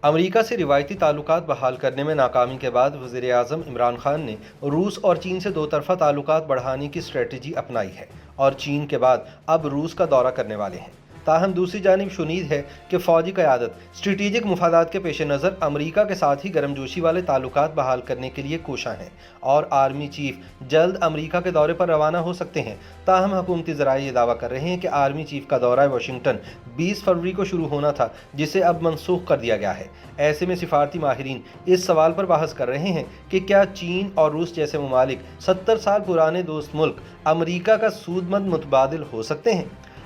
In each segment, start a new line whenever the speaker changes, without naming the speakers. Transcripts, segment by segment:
امریکہ سے روایتی تعلقات بحال کرنے میں ناکامی کے بعد وزیر اعظم عمران خان نے روس اور چین سے دو طرفہ تعلقات بڑھانے کی اسٹریٹجی اپنائی ہے اور چین کے بعد اب روس کا دورہ کرنے والے ہیں۔ تاہم دوسری جانب شنید ہے کہ فوجی قیادت اسٹریٹجک مفادات کے پیش نظر امریکہ کے ساتھ ہی گرم جوشی والے تعلقات بحال کرنے کے لیے کوشاں ہیں اور آرمی چیف جلد امریکہ کے دورے پر روانہ ہو سکتے ہیں۔ تاہم حکومتی ذرائع یہ دعویٰ کر رہے ہیں کہ آرمی چیف کا دورہ واشنگٹن 20 فروری کو شروع ہونا تھا، جسے اب منسوخ کر دیا گیا ہے۔ ایسے میں سفارتی ماہرین اس سوال پر بحث کر رہے ہیں کہ کیا چین اور روس جیسے ممالک 70 سال پرانے دوست ملک امریکہ کا سود مند متبادل ہو سکتے ہیں؟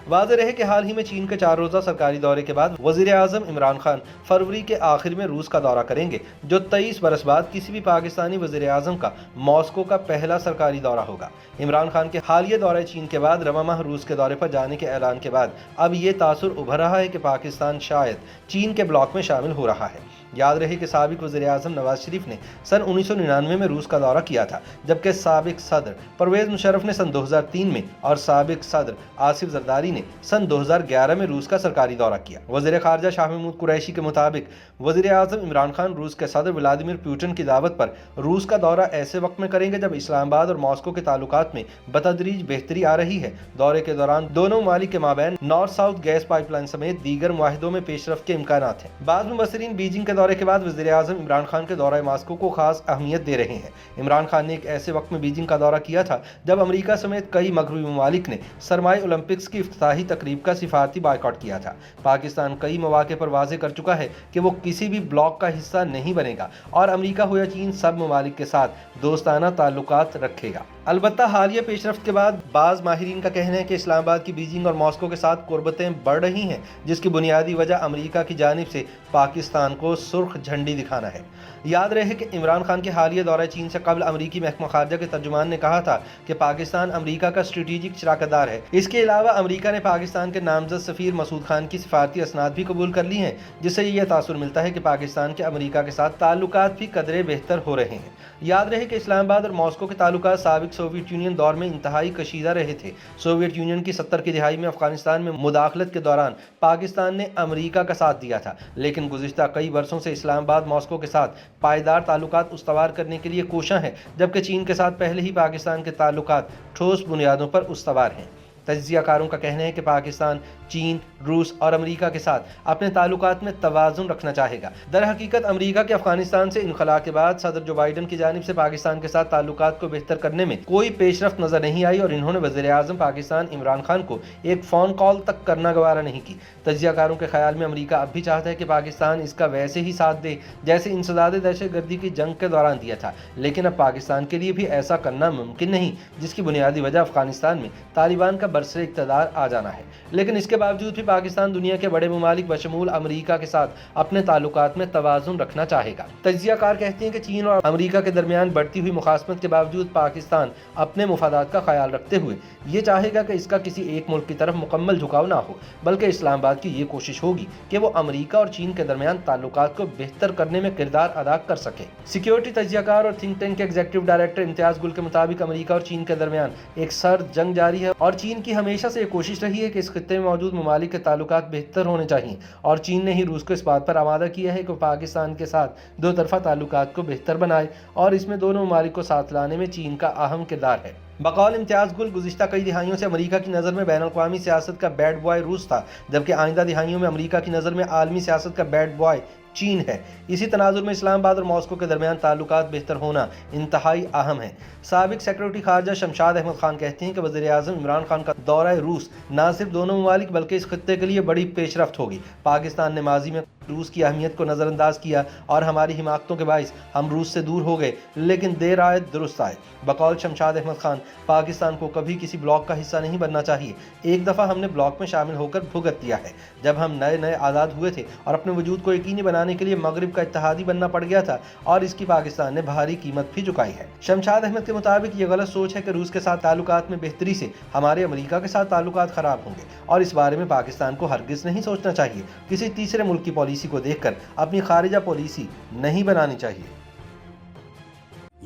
واضح رہے کہ حال ہی میں چین کے 4 روزہ سرکاری دورے کے بعد وزیر اعظم عمران خان فروری کے آخر میں روس کا دورہ کریں گے، جو 23 برس بعد کسی بھی پاکستانی وزیر اعظم کا ماسکو کا پہلا سرکاری دورہ ہوگا۔ عمران خان کے حالیہ دورہ چین کے بعد رواں ماہ روس کے دورے پر جانے کے اعلان کے بعد اب یہ تاثر ابھر رہا ہے کہ پاکستان شاید چین کے بلاک میں شامل ہو رہا ہے۔ یاد رہے کہ سابق وزیر اعظم نواز شریف نے سن 1999 میں روس کا دورہ کیا تھا، جبکہ سابق صدر پرویز مشرف نے سن 2003 میں اور سابق صدر آصف زرداری نے سن 2011 میں روس کا سرکاری دورہ کیا۔ وزیر خارجہ شاہ محمود قریشی کے مطابق وزیر اعظم عمران خان روس کے صدر ولادیمیر پوٹن کی دعوت پر روس کا دورہ ایسے وقت میں کریں گے جب اسلام آباد اور ماسکو کے تعلقات میں بتدریج بہتری آ رہی ہے۔ دورے کے دوران دونوں ممالک کے مابین north south gas pipeline سمیت دیگر معاہدوں میں پیش رفت کے امکانات ہیں۔ بعض مبصرین بیجنگ کے دورے کے بعد وزیر اعظم عمران خان کے دورہ ماسکو کو خاص اہمیت دے رہے ہیں۔ عمران خان نے ایک ایسے وقت میں بیجنگ کا دورہ کیا تھا جب امریکہ سمیت کئی مغربی ممالک نے سرمائی اولمپکس کی افتتاحی تقریب کا سفارتی بائیکاٹ کیا تھا۔ پاکستان کئی مواقع پر واضح کر چکا ہے کہ وہ کسی بھی بلاک کا حصہ نہیں بنے گا اور امریکہ ہو یا چین سب ممالک کے ساتھ دوستانہ تعلقات رکھے گا۔ البتہ حالیہ پیش رفت کے بعد بعض ماہرین کا کہنا ہے کہ اسلام آباد کی بیجنگ اور ماسکو کے ساتھ قربتیں بڑھ رہی ہیں، جس کی بنیادی وجہ امریکہ کی جانب سے پاکستان کو سرخ جھنڈی دکھانا ہے۔ یاد رہے کہ عمران خان کے حالیہ دورہ چین سے قبل امریکی محکمہ خارجہ کے ترجمان نے کہا تھا کہ پاکستان امریکہ کا اسٹریٹجک شراکت دار ہے۔ اس کے علاوہ امریکہ نے پاکستان کے نامزد سفیر مسعود خان کی سفارتی اسناد بھی قبول کر لی ہیں، جس سے یہ تاثر ملتا ہے کہ پاکستان کے امریکہ کے ساتھ تعلقات بھی قدرے بہتر ہو رہے ہیں۔ یاد رہے کہ اسلام آباد اور ماسکو کے تعلقات سابق سوویت یونین دور میں انتہائی کشیدہ رہے تھے۔ سوویت یونین کی 70 کی دہائی میں افغانستان میں مداخلت کے دوران پاکستان نے امریکہ کا ساتھ دیا تھا، لیکن گزشتہ کئی برسوں سے اسلام آباد ماسکو کے ساتھ پائیدار تعلقات استوار کرنے کے لیے کوشاں ہے، جبکہ چین کے ساتھ پہلے ہی پاکستان کے تعلقات ٹھوس بنیادوں پر استوار ہیں۔ تجزیہ کاروں کا کہنا ہے کہ پاکستان چین، روس اور امریکہ کے ساتھ اپنے تعلقات میں توازن رکھنا چاہے گا۔ در حقیقت امریکہ کے افغانستان سے انخلاء کے بعد صدر جو بائیڈن کی جانب سے پاکستان کے ساتھ تعلقات کو بہتر کرنے میں کوئی پیش رفت نظر نہیں آئی اور انہوں نے وزیر اعظم پاکستان عمران خان کو ایک فون کال تک کرنا گوارا نہیں کی۔ تجزیہ کاروں کے خیال میں امریکہ اب بھی چاہتا ہے کہ پاکستان اس کا ویسے ہی ساتھ دے جیسے انسداد دہشت گردی کی جنگ کے دوران دیا تھا، لیکن اب پاکستان کے لیے بھی ایسا کرنا ممکن نہیں، جس کی بنیادی وجہ افغانستان میں طالبان کا برسر اقتدار آ جانا ہے۔ لیکن اس کے باوجود بھی پاکستان دنیا کے بڑے ممالک بشمول امریکہ کے ساتھ اپنے تعلقات میں توازن رکھنا چاہے گا۔ تجزیہ کار کہتے ہیں کہ چین اور امریکہ کے درمیان بڑھتی ہوئی مخاصمت کے باوجود پاکستان اپنے مفادات کا خیال رکھتے ہوئے یہ چاہے گا کہ اس کا کسی ایک ملک کی طرف مکمل جھکاؤ نہ ہو، بلکہ اسلام آباد کی یہ کوشش ہوگی کہ وہ امریکہ اور چین کے درمیان تعلقات کو بہتر کرنے میں کردار ادا کر سکے۔ سیکیورٹی تجزیہ کار اور تھنک ٹینک کے ایگزیکٹو ڈائریکٹر امتیاز گل کے مطابق امریکہ اور چین کے درمیان ایک سرد جنگ جاری ہے اور چین کی ہمیشہ سے یہ کوشش رہی ہے کہ اس خطے میں موجود ممالک کے تعلقات بہتر ہونے چاہیے، اور چین نے ہی روس کو اس بات پر آمادہ کیا ہے کہ وہ پاکستان کے ساتھ دو طرفہ تعلقات کو بہتر بنائے، اور اس میں دونوں ممالک کو ساتھ لانے میں چین کا اہم کردار ہے۔ بقول امتیاز گل گزشتہ کئی دہائیوں سے امریکہ کی نظر میں بین الاقوامی سیاست کا بیڈ بوائے روس تھا، جبکہ آئندہ دہائیوں میں امریکہ کی نظر میں عالمی سیاست کا بیڈ بوائے چین ہے۔ اسی تناظر میں اسلام آباد اور ماسکو کے درمیان تعلقات بہتر ہونا انتہائی اہم ہے۔ سابق سیکرٹری خارجہ شمشاد احمد خان کہتے ہیں کہ وزیر اعظم عمران خان کا دورہ روس نہ صرف دونوں ممالک بلکہ اس خطے کے لیے بڑی پیش رفت ہوگی۔ پاکستان نے ماضی میں روس کی اہمیت کو نظر انداز کیا اور ہماری حماقتوں کے باعث ہم روس سے دور ہو گئے، لیکن دیر آئے درست آئے۔ بقول شمشاد احمد خان، پاکستان کو کبھی کسی بلاک کا حصہ نہیں بننا چاہیے۔ ایک دفعہ ہم نے بلاک میں شامل ہو کر بھگت دیا ہے، جب ہم نئے آزاد ہوئے تھے اور اپنے وجود کو یقینی بنانے کے لیے مغرب کا اتحادی بننا پڑ گیا تھا، اور اس کی پاکستان نے بھاری قیمت بھی چکائی ہے۔ شمشاد احمد کے مطابق یہ غلط سوچ ہے کہ روس کے ساتھ تعلقات میں بہتری سے ہمارے امریکہ کے ساتھ تعلقات خراب ہوں گے، اور اس بارے میں پاکستان کو ہرگز نہیں سوچنا چاہیے۔ کسی تیسرے ملک کی پالیسی کو دیکھ کر اپنی خارجہ پالیسی نہیں بنانی چاہیے۔